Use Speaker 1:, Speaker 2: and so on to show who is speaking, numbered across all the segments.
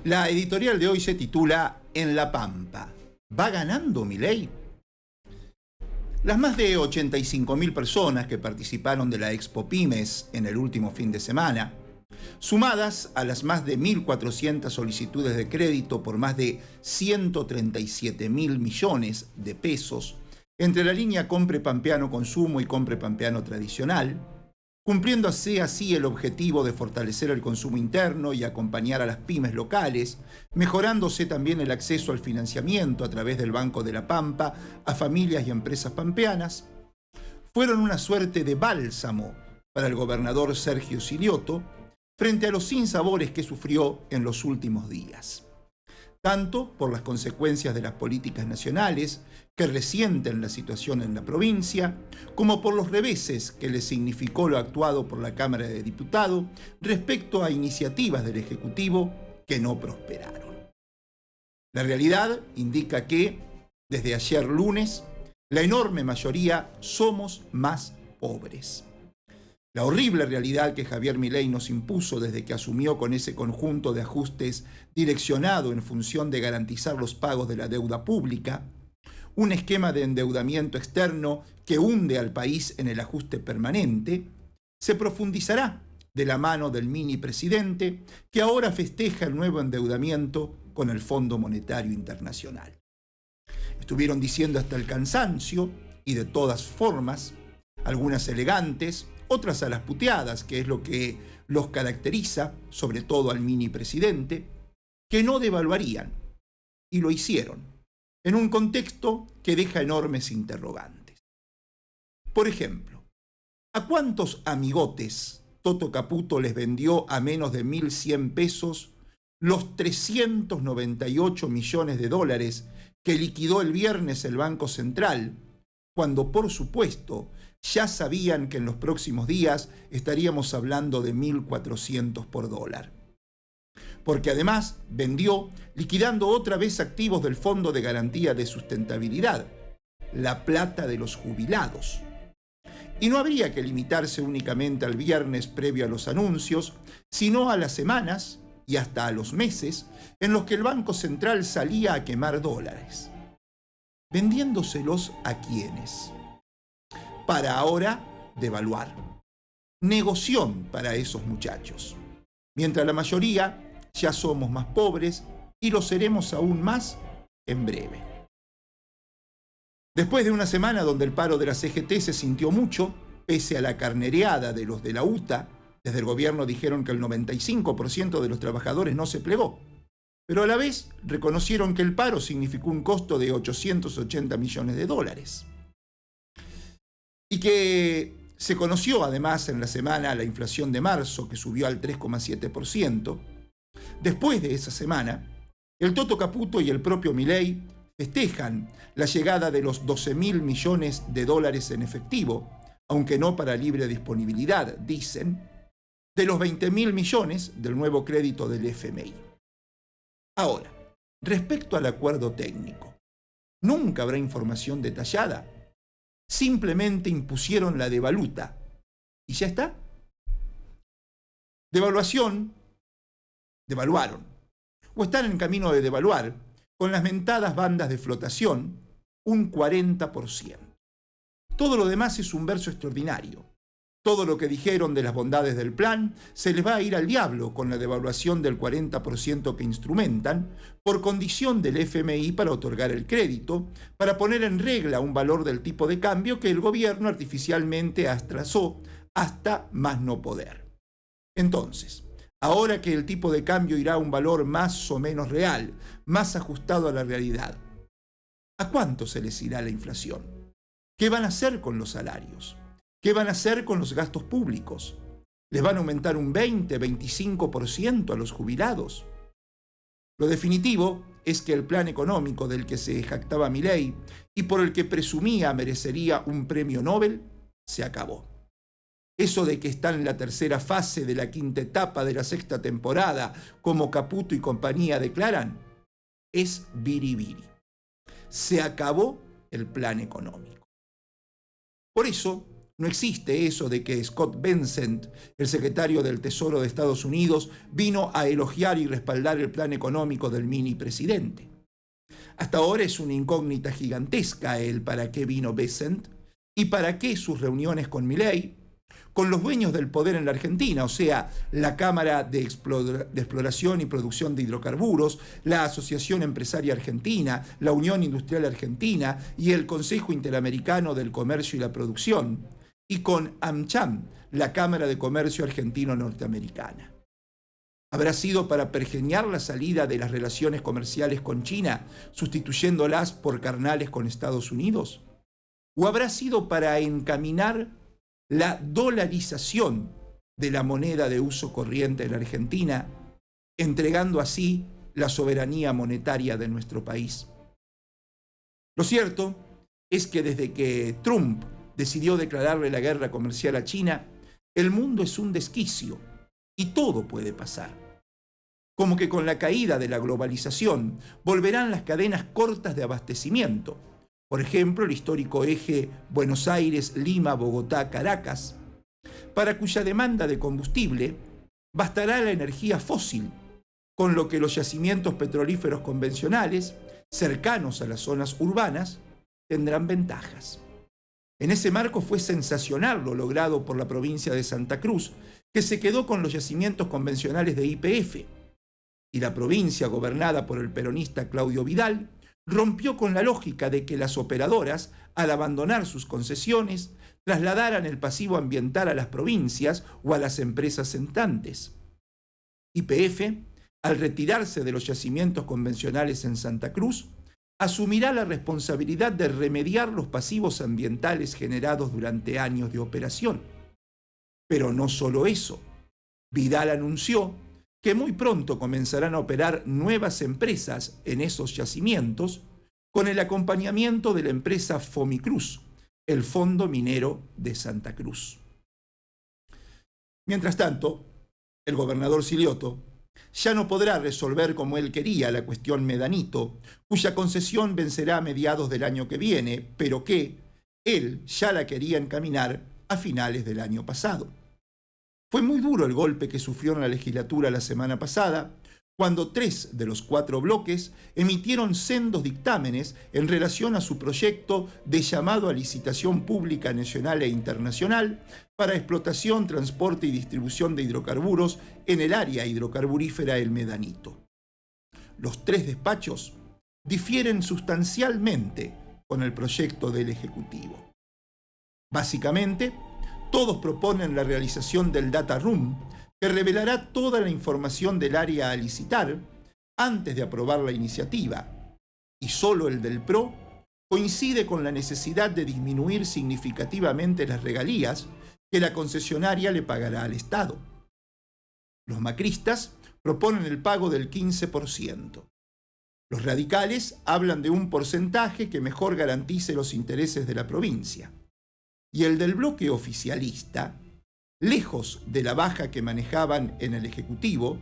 Speaker 1: La editorial de hoy se titula En la Pampa. ¿Va ganando Milei? Las más de 85.000 personas que participaron de la Expo Pymes en el último fin de semana, sumadas a las más de 1.400 solicitudes de crédito por más de 137.000 millones de pesos entre la línea Compre Pampeano Consumo y Compre Pampeano Tradicional, cumpliendo así el objetivo de fortalecer el consumo interno y acompañar a las pymes locales, mejorándose también el acceso al financiamiento a través del Banco de la Pampa a familias y empresas pampeanas, fueron una suerte de bálsamo para el gobernador Sergio Siliotto frente a los sinsabores que sufrió en los últimos días, tanto por las consecuencias de las políticas nacionales que resienten la situación en la provincia, como por los reveses que le significó lo actuado por la Cámara de Diputados respecto a iniciativas del Ejecutivo que no prosperaron. La realidad indica que, desde ayer lunes, la enorme mayoría somos más pobres. La horrible realidad que Javier Milei nos impuso desde que asumió con ese conjunto de ajustes direccionado en función de garantizar los pagos de la deuda pública, un esquema de endeudamiento externo que hunde al país en el ajuste permanente, se profundizará de la mano del mini presidente que ahora festeja el nuevo endeudamiento con el Fondo Monetario Internacional. Estuvieron diciendo hasta el cansancio y de todas formas, algunas elegantes, otras a las puteadas, que es lo que los caracteriza, sobre todo al mini presidente, que no devaluarían, y lo hicieron, en un contexto que deja enormes interrogantes. Por ejemplo, ¿a cuántos amigotes Toto Caputo les vendió a menos de 1.100 pesos los 398 millones de dólares que liquidó el viernes el Banco Central, cuando por supuesto ya sabían que en los próximos días estaríamos hablando de 1.400 por dólar? Porque además vendió liquidando otra vez activos del Fondo de Garantía de Sustentabilidad, la plata de los jubilados. Y no habría que limitarse únicamente al viernes previo a los anuncios, sino a las semanas y hasta a los meses en los que el Banco Central salía a quemar dólares. ¿Vendiéndoselos a quiénes? Para ahora devaluar. Negoción para esos muchachos. Mientras la mayoría ya somos más pobres y lo seremos aún más en breve. Después de una semana donde el paro de la CGT se sintió mucho, pese a la carnereada de los de la UTA, desde el gobierno dijeron que el 95% de los trabajadores no se plegó, pero a la vez reconocieron que el paro significó un costo de 880 millones de dólares. Y que se conoció además en la semana la inflación de marzo, que subió al 3,7%. Después de esa semana, el Toto Caputo y el propio Milei festejan la llegada de los 12.000 millones de dólares en efectivo, aunque no para libre disponibilidad, dicen, de los 20.000 millones del nuevo crédito del FMI. Ahora, respecto al acuerdo técnico, nunca habrá información detallada. Simplemente impusieron la devaluta y ya está. Devaluaron, o están en camino de devaluar, con las mentadas bandas de flotación, un 40%. Todo lo demás es un verso extraordinario. Todo lo que dijeron de las bondades del plan se les va a ir al diablo con la devaluación del 40% que instrumentan por condición del FMI para otorgar el crédito, para poner en regla un valor del tipo de cambio que el gobierno artificialmente atrasó hasta más no poder. Entonces, ahora que el tipo de cambio irá a un valor más o menos real, más ajustado a la realidad, ¿a cuánto se les irá la inflación? ¿Qué van a hacer con los salarios? ¿Qué van a hacer con los gastos públicos? ¿Les van a aumentar un 20-25% a los jubilados? Lo definitivo es que el plan económico del que se jactaba Milei y por el que presumía merecería un premio Nobel, se acabó. Eso de que está en la tercera fase de la quinta etapa de la sexta temporada, como Caputo y compañía declaran, es biribiri. Se acabó el plan económico. Por eso, No existe eso de que Scott Bessent, el secretario del Tesoro de Estados Unidos, vino a elogiar y respaldar el plan económico del mini presidente. Hasta ahora es una incógnita gigantesca el para qué vino Bessent y para qué sus reuniones con Milei, con los dueños del poder en la Argentina, o sea, la Cámara de Exploración y Producción de Hidrocarburos, la Asociación Empresaria Argentina, la Unión Industrial Argentina y el Consejo Interamericano del Comercio y la Producción, y con AmCham, la Cámara de Comercio Argentino-Norteamericana. ¿Habrá sido para pergeñar la salida de las relaciones comerciales con China, sustituyéndolas por carnales con Estados Unidos? ¿O habrá sido para encaminar la dolarización de la moneda de uso corriente en la Argentina, entregando así la soberanía monetaria de nuestro país? Lo cierto es que desde que Trump decidió declararle la guerra comercial a China, el mundo es un desquicio y todo puede pasar. Como que con la caída de la globalización volverán las cadenas cortas de abastecimiento. Por ejemplo, el histórico eje Buenos Aires, Lima, Bogotá, Caracas, para cuya demanda de combustible bastará la energía fósil, con lo que los yacimientos petrolíferos convencionales, cercanos a las zonas urbanas, tendrán ventajas. En ese marco fue sensacional lo logrado por la provincia de Santa Cruz, que se quedó con los yacimientos convencionales de YPF, y la provincia gobernada por el peronista Claudio Vidal rompió con la lógica de que las operadoras, al abandonar sus concesiones, trasladaran el pasivo ambiental a las provincias o a las empresas entrantes. YPF, al retirarse de los yacimientos convencionales en Santa Cruz, asumirá la responsabilidad de remediar los pasivos ambientales generados durante años de operación. Pero no solo eso. Vidal anunció que muy pronto comenzarán a operar nuevas empresas en esos yacimientos con el acompañamiento de la empresa Fomicruz, el Fondo Minero de Santa Cruz. Mientras tanto, el gobernador Silioto ya no podrá resolver como él quería la cuestión Medanito, cuya concesión vencerá a mediados del año que viene, pero que él ya la quería encaminar a finales del año pasado. Fue muy duro el golpe que sufrió en la legislatura la semana pasada, cuando 3 de los 4 bloques emitieron sendos dictámenes en relación a su proyecto de llamado a licitación pública nacional e internacional para explotación, transporte y distribución de hidrocarburos en el área hidrocarburífera El Medanito. Los 3 despachos difieren sustancialmente con el proyecto del Ejecutivo. Básicamente, todos proponen la realización del Data Room, que revelará toda la información del área a licitar antes de aprobar la iniciativa, y solo el del PRO coincide con la necesidad de disminuir significativamente las regalías que la concesionaria le pagará al Estado. Los macristas proponen el pago del 15%. Los radicales hablan de un porcentaje que mejor garantice los intereses de la provincia. Y el del bloque oficialista, lejos de la baja que manejaban en el Ejecutivo,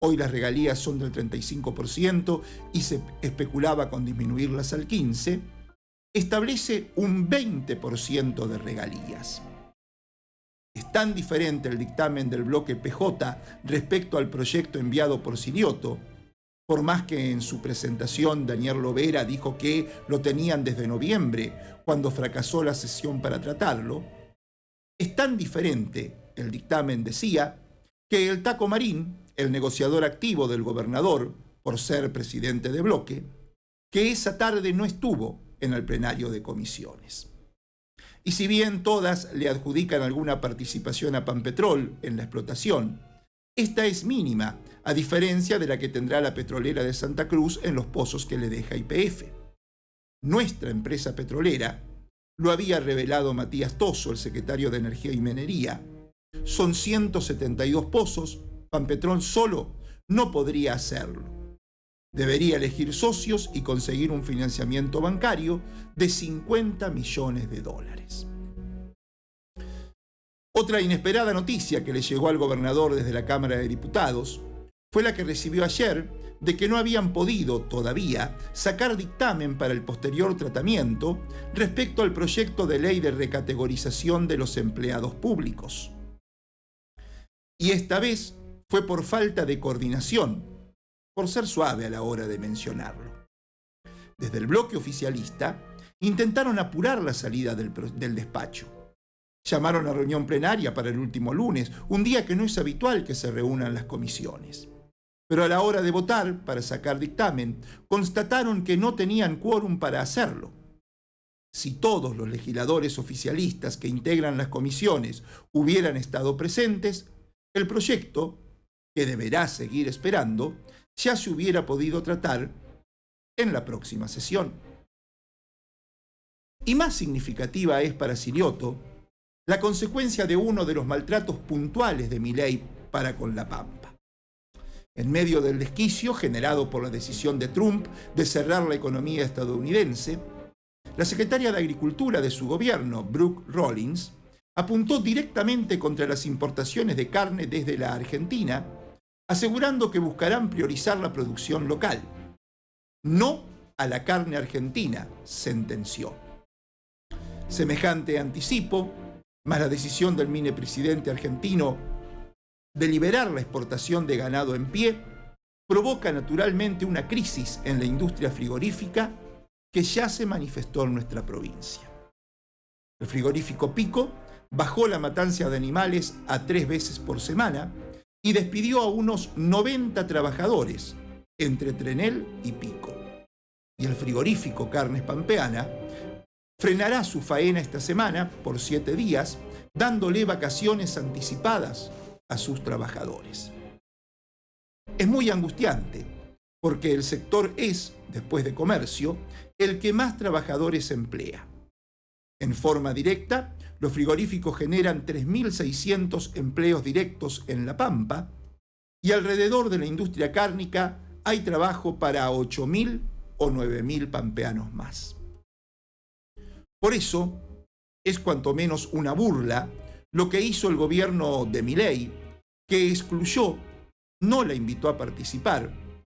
Speaker 1: hoy las regalías son del 35% y se especulaba con disminuirlas al 15%, establece un 20% de regalías. Es tan diferente el dictamen del bloque PJ respecto al proyecto enviado por Silioto, por más que en su presentación Daniel Lovera dijo que lo tenían desde noviembre, cuando fracasó la sesión para tratarlo. Es tan diferente, el dictamen decía, que el Taco Marín, el negociador activo del gobernador, por ser presidente de bloque, que esa tarde no estuvo en el plenario de comisiones. Y si bien todas le adjudican alguna participación a Pampetrol en la explotación, esta es mínima, a diferencia de la que tendrá la petrolera de Santa Cruz en los pozos que le deja YPF. Nuestra empresa petrolera, lo había revelado Matías Tosso, el secretario de Energía y Minería, son 172 pozos, Pampetrol solo no podría hacerlo. Debería elegir socios y conseguir un financiamiento bancario de $50 millones. Otra inesperada noticia que le llegó al gobernador desde la Cámara de Diputados fue la que recibió ayer de que no habían podido todavía sacar dictamen para el posterior tratamiento respecto al proyecto de ley de recategorización de los empleados públicos. Y esta vez fue por falta de coordinación, por ser suave a la hora de mencionarlo. Desde el bloque oficialista intentaron apurar la salida del despacho. Llamaron a reunión plenaria para el último lunes, un día que no es habitual que se reúnan las comisiones. Pero a la hora de votar para sacar dictamen, constataron que no tenían quórum para hacerlo. Si todos los legisladores oficialistas que integran las comisiones hubieran estado presentes, el proyecto, que deberá seguir esperando, ya se hubiera podido tratar en la próxima sesión. Y más significativa es para Siriotto la consecuencia de uno de los maltratos puntuales de Milei para con La Pampa. En medio del desquicio generado por la decisión de Trump de cerrar la economía estadounidense, la secretaria de Agricultura de su gobierno, Brooke Rollins, apuntó directamente contra las importaciones de carne desde la Argentina, asegurando que buscarán priorizar la producción local. No a la carne argentina, sentenció. Semejante anticipo, más la decisión del ministro argentino de liberar la exportación de ganado en pie, provoca naturalmente una crisis en la industria frigorífica que ya se manifestó en nuestra provincia. El frigorífico Pico bajó la matanza de animales a 3 veces por semana y despidió a unos 90 trabajadores entre Trenel y Pico. Y el frigorífico Carnes Pampeana frenará su faena esta semana por 7 días, dándole vacaciones anticipadas a sus trabajadores. Es muy angustiante, porque el sector es, después de comercio, el que más trabajadores emplea. En forma directa, los frigoríficos generan 3.600 empleos directos en La Pampa y alrededor de la industria cárnica hay trabajo para 8.000 o 9.000 pampeanos más. Por eso, es cuanto menos una burla lo que hizo el gobierno de Milei, que excluyó, no la invitó a participar,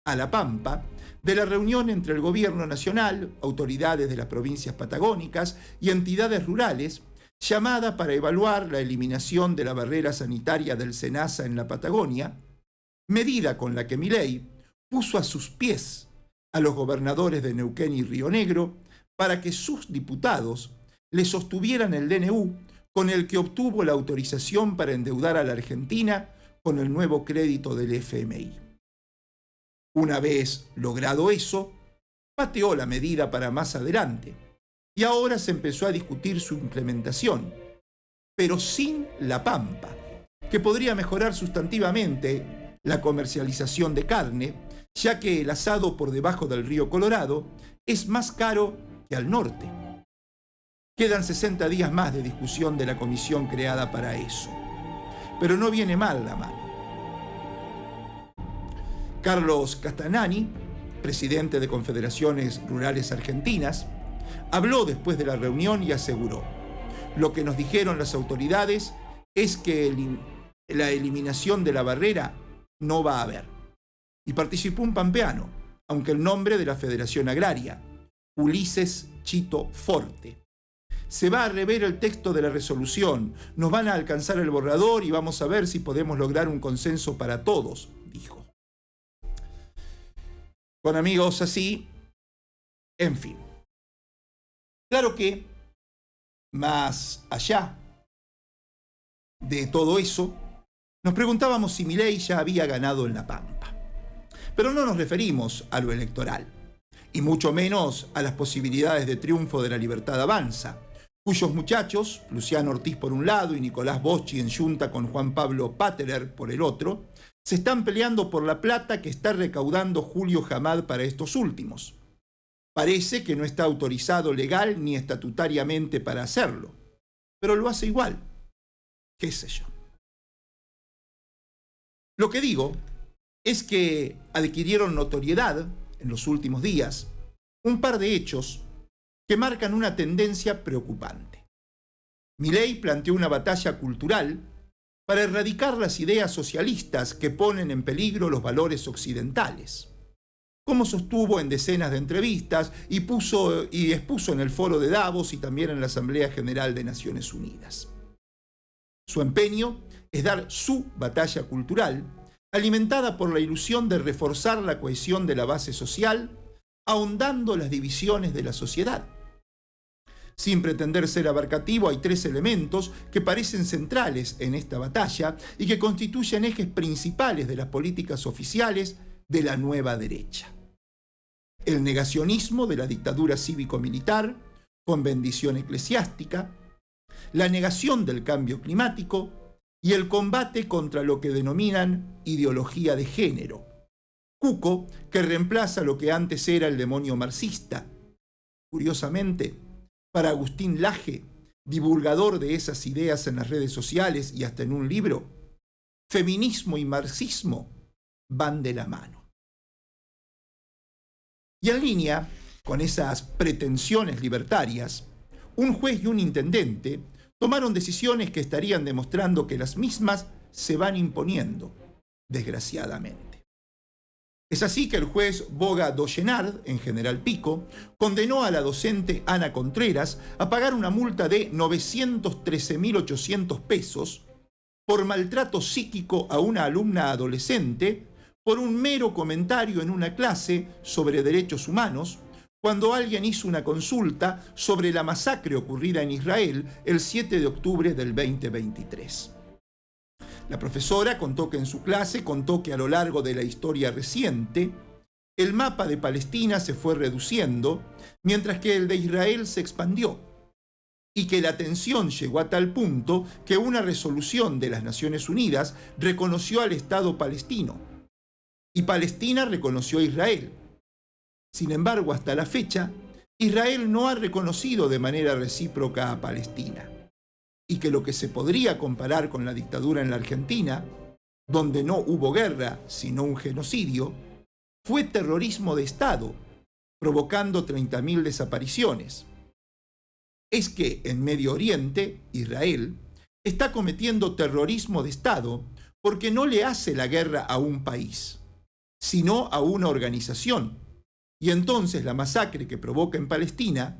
Speaker 1: a La Pampa, de la reunión entre el gobierno nacional, autoridades de las provincias patagónicas y entidades rurales, llamada para evaluar la eliminación de la barrera sanitaria del SENASA en la Patagonia, medida con la que Milei puso a sus pies a los gobernadores de Neuquén y Río Negro para que sus diputados le sostuvieran el DNU con el que obtuvo la autorización para endeudar a la Argentina con el nuevo crédito del FMI. Una vez logrado eso, pateó la medida para más adelante y ahora se empezó a discutir su implementación, pero sin La Pampa, que podría mejorar sustantivamente la comercialización de carne, ya que el asado por debajo del río Colorado es más caro que al norte. Quedan 60 días más de discusión de la comisión creada para eso. Pero no viene mal la mano. Carlos Castanani, presidente de Confederaciones Rurales Argentinas, habló después de la reunión y aseguró: lo que nos dijeron las autoridades es que la eliminación de la barrera no va a haber. Y participó un pampeano, aunque el nombre de la Federación Agraria, Ulises Chito Forte. Se va a rever el texto de la resolución, nos van a alcanzar el borrador y vamos a ver si podemos lograr un consenso para todos, dijo. Con amigos así, en fin. Claro que, más allá de todo eso, nos preguntábamos si Milei ya había ganado en La Pampa. Pero no nos referimos a lo electoral, y mucho menos a las posibilidades de triunfo de la Libertad Avanza, cuyos muchachos, Luciano Ortiz por un lado y Nicolás Boschi en yunta con Juan Pablo Paterer por el otro, se están peleando por la plata que está recaudando Julio Hamad para estos últimos. Parece que no está autorizado legal ni estatutariamente para hacerlo, pero lo hace igual. ¿Qué sé yo? Lo que digo es que adquirieron notoriedad en los últimos días un par de hechos que marcan una tendencia preocupante. Milei planteó una batalla cultural para erradicar las ideas socialistas que ponen en peligro los valores occidentales, como sostuvo en decenas de entrevistas y expuso en el Foro de Davos y también en la Asamblea General de Naciones Unidas. Su empeño es dar su batalla cultural, alimentada por la ilusión de reforzar la cohesión de la base social, ahondando las divisiones de la sociedad. Sin pretender ser abarcativo, hay tres elementos que parecen centrales en esta batalla y que constituyen ejes principales de las políticas oficiales de la nueva derecha: el negacionismo de la dictadura cívico-militar, con bendición eclesiástica, la negación del cambio climático y el combate contra lo que denominan ideología de género, cuco que reemplaza lo que antes era el demonio marxista. Curiosamente, para Agustín Laje, divulgador de esas ideas en las redes sociales y hasta en un libro, feminismo y marxismo van de la mano. Y en línea con esas pretensiones libertarias, un juez y un intendente tomaron decisiones que estarían demostrando que las mismas se van imponiendo, desgraciadamente. Es así que el juez Boga Dollenard, en General Pico, condenó a la docente Ana Contreras a pagar una multa de 913.800 pesos por maltrato psíquico a una alumna adolescente por un mero comentario en una clase sobre derechos humanos, cuando alguien hizo una consulta sobre la masacre ocurrida en Israel el 7 de octubre del 2023. La profesora contó que en su clase a lo largo de la historia reciente, el mapa de Palestina se fue reduciendo, mientras que el de Israel se expandió, y que la tensión llegó a tal punto que una resolución de las Naciones Unidas reconoció al Estado palestino, y Palestina reconoció a Israel. Sin embargo, hasta la fecha, Israel no ha reconocido de manera recíproca a Palestina, y que lo que se podría comparar con la dictadura en la Argentina, donde no hubo guerra, sino un genocidio, fue terrorismo de Estado, provocando 30.000 desapariciones. Es que en Medio Oriente, Israel está cometiendo terrorismo de Estado porque no le hace la guerra a un país, sino a una organización. Y entonces la masacre que provoca en Palestina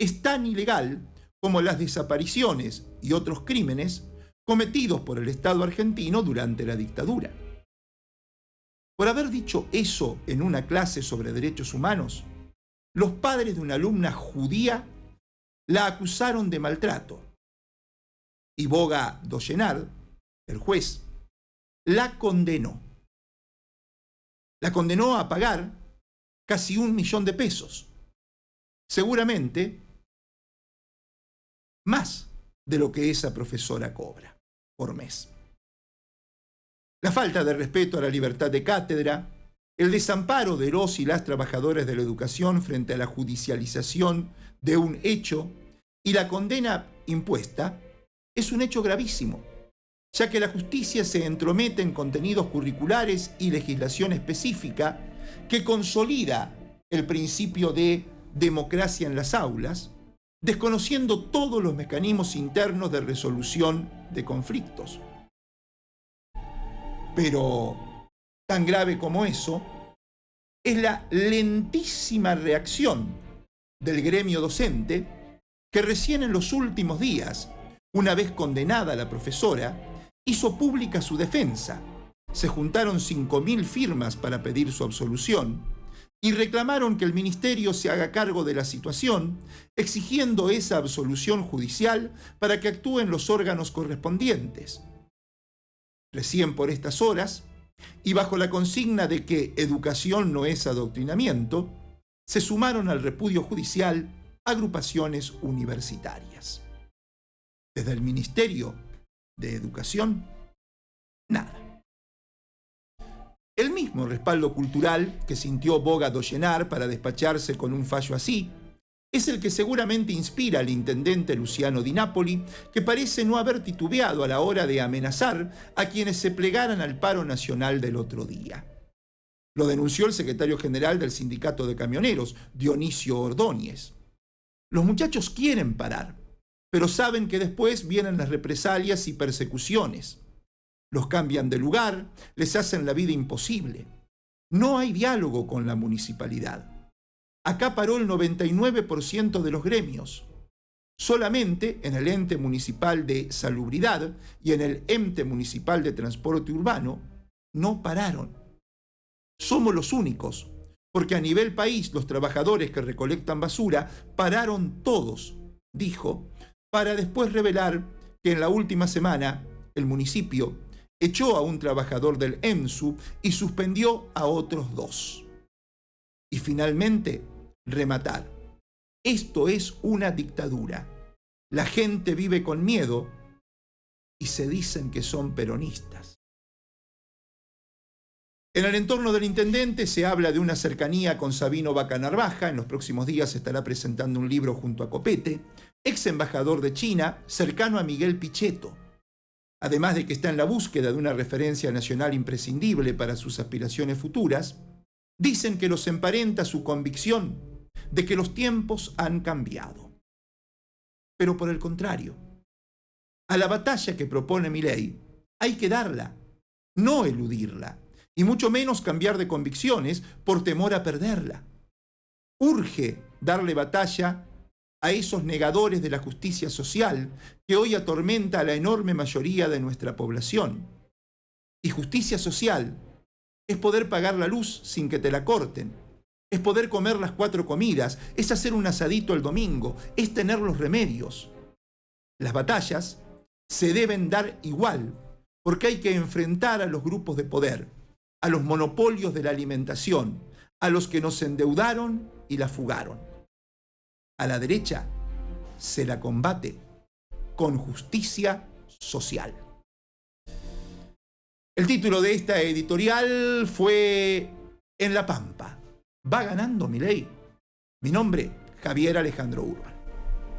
Speaker 1: es tan ilegal como las desapariciones y otros crímenes cometidos por el Estado argentino durante la dictadura. Por haber dicho eso en una clase sobre derechos humanos, los padres de una alumna judía la acusaron de maltrato. Y Boga Dollenard, el juez, la condenó. La condenó a pagar casi 1 millón de pesos. Seguramente más de lo que esa profesora cobra por mes. La falta de respeto a la libertad de cátedra, el desamparo de los y las trabajadores de la educación frente a la judicialización de un hecho y la condena impuesta es un hecho gravísimo, ya que la justicia se entromete en contenidos curriculares y legislación específica que consolida el principio de democracia en las aulas, desconociendo todos los mecanismos internos de resolución de conflictos. Pero tan grave como eso es la lentísima reacción del gremio docente que recién en los últimos días, una vez condenada la profesora, hizo pública su defensa. Se juntaron 5.000 firmas para pedir su absolución y reclamaron que el ministerio se haga cargo de la situación, exigiendo esa absolución judicial para que actúen los órganos correspondientes. Recién por estas horas, y bajo la consigna de que educación no es adoctrinamiento, se sumaron al repudio judicial agrupaciones universitarias. Desde el Ministerio de Educación, nada. El mismo respaldo cultural que sintió Boga Dollenard para despacharse con un fallo así es el que seguramente inspira al intendente Luciano Di Napoli, que parece no haber titubeado a la hora de amenazar a quienes se plegaran al paro nacional del otro día. Lo denunció el secretario general del Sindicato de Camioneros, Dionisio Ordóñez. Los muchachos quieren parar, pero saben que después vienen las represalias y persecuciones. Los cambian de lugar, les hacen la vida imposible. No hay diálogo con la municipalidad. Acá paró el 99% de los gremios. Solamente en el ente municipal de salubridad y en el ente municipal de transporte urbano no pararon. Somos los únicos, porque a nivel país los trabajadores que recolectan basura pararon todos, dijo, para después revelar que en la última semana el municipio echó a un trabajador del EMSU y suspendió a otros 2. Y finalmente, rematar. Esto es una dictadura. La gente vive con miedo y se dicen que son peronistas. En el entorno del intendente se habla de una cercanía con Sabino Vaca Narvaja. En los próximos días estará presentando un libro junto a Copete, ex embajador de China, cercano a Miguel Pichetto. Además de que está en la búsqueda de una referencia nacional imprescindible para sus aspiraciones futuras, dicen que los emparenta su convicción de que los tiempos han cambiado. Pero por el contrario, a la batalla que propone Milei hay que darla, no eludirla, y mucho menos cambiar de convicciones por temor a perderla. Urge darle batalla a esos negadores de la justicia social que hoy atormenta a la enorme mayoría de nuestra población. Y justicia social es poder pagar la luz sin que te la corten, es poder comer las 4 comidas, es hacer un asadito el domingo, es tener los remedios. Las batallas se deben dar igual, porque hay que enfrentar a los grupos de poder, a los monopolios de la alimentación, a los que nos endeudaron y la fugaron. A la derecha se la combate con justicia social. El título de esta editorial fue En la Pampa. ¿Va ganando Milei? Mi nombre, Javier Alejandro Urban.